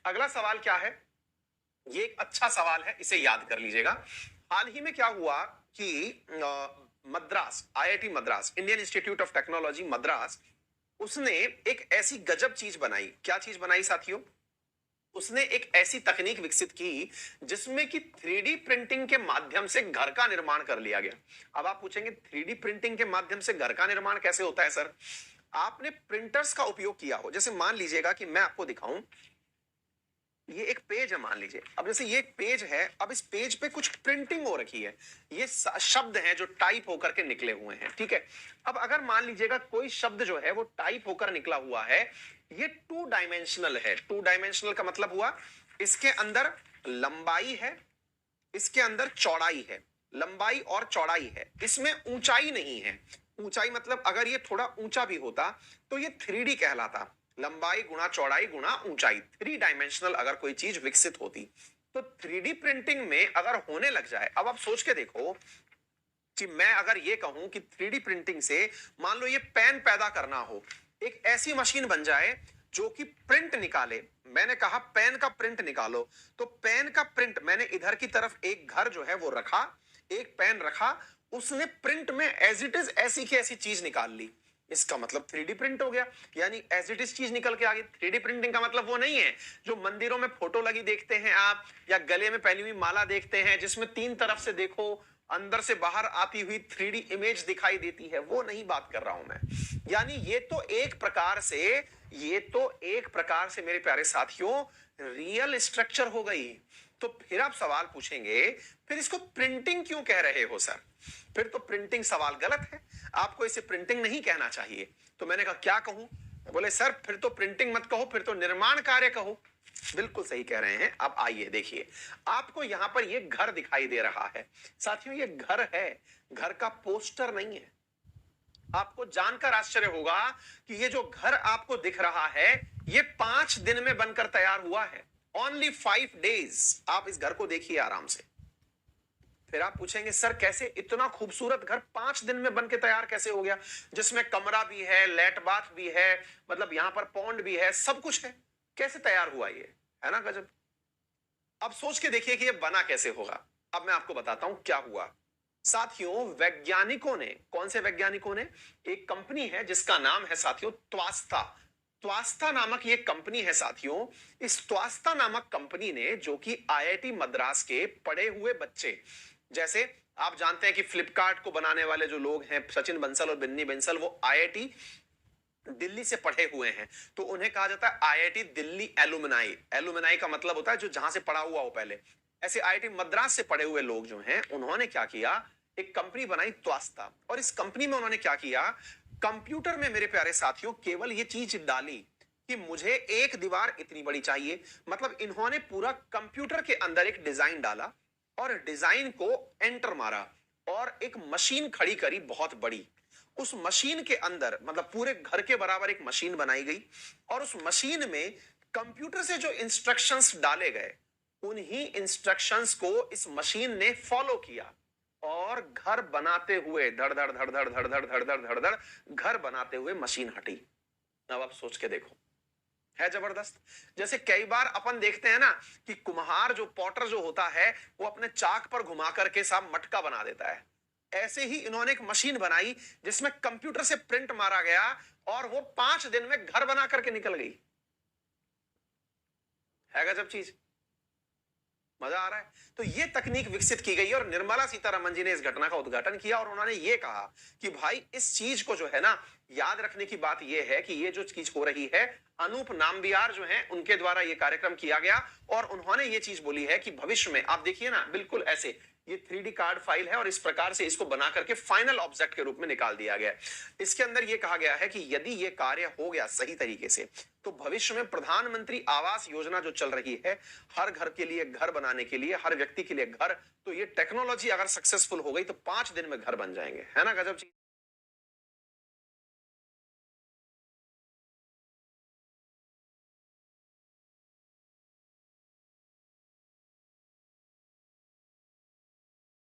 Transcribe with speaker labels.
Speaker 1: अगला सवाल क्या है? ये एक अच्छा सवाल है, इसे याद कर लीजिएगा। हाल ही में क्या हुआ कि Madras, IIT Madras, Indian institute of technology Madras, उसने एक ऐसी गजब चीज बनाई। क्या चीज बनाई साथियों? उसने एक ऐसी तकनीक विकसित की जिसमें कि 3D प्रिंटिंग के माध्यम से घर का निर्माण कर लिया गया। अब आप पूछेंगे 3D प्रिंटिंग के माध्यम से घर का निर्माण कैसे होता है सर? आपने प्रिंटर्स का उपयोग किया हो, जैसे मान लीजिएगा कि मैं आपको दिखाऊं, ये एक पेज है मान लीजिए। अब जैसे ये एक पेज है, अब इस पेज पे कुछ प्रिंटिंग हो रखी है, ये शब्द हैं जो टाइप होकर के निकले हुए हैं, ठीक है। अब अगर मान लीजिएगा कोई शब्द जो है वो टाइप होकर निकला हुआ है, ये 2 डायमेंशनल है। 2 डायमेंशनल का मतलब हुआ इसके अंदर लंबाई है, इसके अंदर चौड़ाई है, लंबाई और चौड़ाई है, इसमें ऊंचाई नहीं है। ऊंचाई मतलब अगर ये थोड़ा ऊंचा भी होता तो ये 3D कहलाता। लंबाई गुणा चौड़ाई गुणा ऊंचाई, 3 डायमेंशनल अगर कोई चीज विकसित होती तो 3D प्रिंटिंग में अगर होने लग जाए। अब आप सोच के देखो कि मैं अगर ये कहूं कि 3D प्रिंटिंग से मान लो ये पेन पैदा करना हो, एक ऐसी मशीन बन जाए जो कि प्रिंट निकाले। मैंने कहा पेन का प्रिंट निकालो, तो पेन का प्रिंट मैंने इधर की तरफ एक घर जो है वो रखा, एक पेन रखा, उसने प्रिंट में एज इट इज ऐसी की ऐसी चीज निकाल ली। इसका मतलब 3D प्रिंट हो गया, यानी एज इट इज चीज निकल के आ गई। 3D प्रिंटिंग का मतलब वो नहीं है जो मंदिरों में फोटो लगी देखते हैं आप, या गले में पहनी हुई माला देखते हैं जिसमें 3 तरफ से देखो अंदर से बाहर आती हुई 3D इमेज दिखाई देती है, वो नहीं बात कर रहा हूं मैं। यानी ये तो एक प्रकार से मेरे प्यारे साथियों रियल स्ट्रक्चर हो गई। तो फिर आप सवाल पूछेंगे फिर इसको प्रिंटिंग क्यों कह रहे हो सर? फिर तो प्रिंटिंग सवाल गलत है, आपको इसे प्रिंटिंग नहीं कहना चाहिए। तो मैंने कहा क्या कहूं? बोले सर फिर तो प्रिंटिंग मत कहो, फिर तो निर्माण कार्य कहो। बिल्कुल सही कह रहे हैं। अब आइए देखिए, आपको यहां पर यह घर दिखाई दे रहा है साथियों, ये घर है, घर का पोस्टर नहीं है। आपको जानकर आश्चर्य होगा कि ये जो घर आपको दिख रहा है ये 5 दिन में बनकर तैयार हुआ है। Only 5 days. आप इस घर को देखिए आराम से। फिर आप पूछेंगे सर कैसे इतना खूबसूरत घर 5 दिन में बन के तैयार कैसे हो गया, जिसमें कमरा भी है, लेट बाथ भी है, मतलब यहां पर पौंड भी है, सब कुछ है, कैसे तैयार हुआ ये? है ना गजब। अब सोच के देखिए कि ये बना कैसे होगा। अब मैं आपको बताता हूं क्या हुआ। साथियों वैज्ञानिकों ने, कौन से वैज्ञानिकों ने, एक कंपनी है जिसका नाम है साथियों त्वास्ता। त्वास्ता नामक ये कंपनी है साथियों। इस त्वास्ता नामक कंपनी ने, जो कि आईआईटी मद्रास के पढ़े हुए बच्चे, जैसे आप जानते हैं कि फ्लिपकार्ट को बनाने वाले जो लोग हैं सचिन बंसल और बिन्नी बंसल, वो आईआईटी दिल्ली से पढ़े हुए हैं, तो उन्हें कहा जाता है आईआईटी दिल्ली एलुमनाई। एलुमनाई का मतलब होता है जो जहां से पढ़ा हुआ हो पहले। ऐसे आईआईटी मद्रास से पढ़े हुए लोग जो हैं उन्होंने क्या किया, एक कंपनी बनाई त्वास्ता। और इस कंपनी में उन्होंने क्या किया, कंप्यूटर में मेरे प्यारे साथियों केवल ये चीज डाली कि मुझे एक दीवार इतनी बड़ी चाहिए। मतलब इन्होंने पूरा कंप्यूटर के अंदर एक डिजाइन डाला और डिजाइन को एंटर मारा और एक मशीन खड़ी करी बहुत बड़ी। उस मशीन के अंदर मतलब पूरे घर के बराबर एक मशीन बनाई गई और उस मशीन में कंप्यूटर से जो इंस्ट्रक्शंस डाले गए उन्हीं इंस्ट्रक्शंस को इस मशीन ने फॉलो किया और घर बनाते हुए धड़ धड़ धड़ धड़ धड़ धड़ धड़ धड़ धड़ धड़ घर बनाते हुए मशीन हटी। अब आप सोच के देखो, है जबरदस्त। जैसे कई बार अपन देखते हैं ना कि कुम्हार जो पॉटर जो होता है वो अपने चाक पर घुमा करके साहब मटका बना देता है, ऐसे ही इन्होंने एक मशीन बनाई जिसमें कंप्यूटर से प्रिंट मारा गया और वो 5 दिन में घर बना करके निकल गई। है गजब चीज, मजा आ रहा है। तो ये तकनीक विकसित की गई और निर्मला सीतारमण जी ने इस घटना का उद्घाटन किया और उन्होंने ये कहा कि भाई इस चीज को जो है ना याद रखने की बात यह है कि ये जो चीज हो रही है, अनूप नामबियार जो हैं उनके द्वारा ये कार्यक्रम किया गया और उन्होंने ये चीज बोली है कि भविष्य में आप देखिए ना बिल्कुल ऐसे ये 3D कार्ड फाइल है और इस प्रकार से इसको बना करके फाइनल ऑब्जेक्ट के रूप में निकाल दिया गया। इसके अंदर ये कहा गया है कि यदि ये कार्य हो गया सही तरीके से तो भविष्य में प्रधानमंत्री आवास योजना जो चल रही है, हर घर के लिए घर बनाने के लिए, हर व्यक्ति के लिए घर, तो ये टेक्नोलॉजी अगर सक्सेसफुल हो गई तो 5 दिन में घर बन जाएंगे। है ना गजब चीज।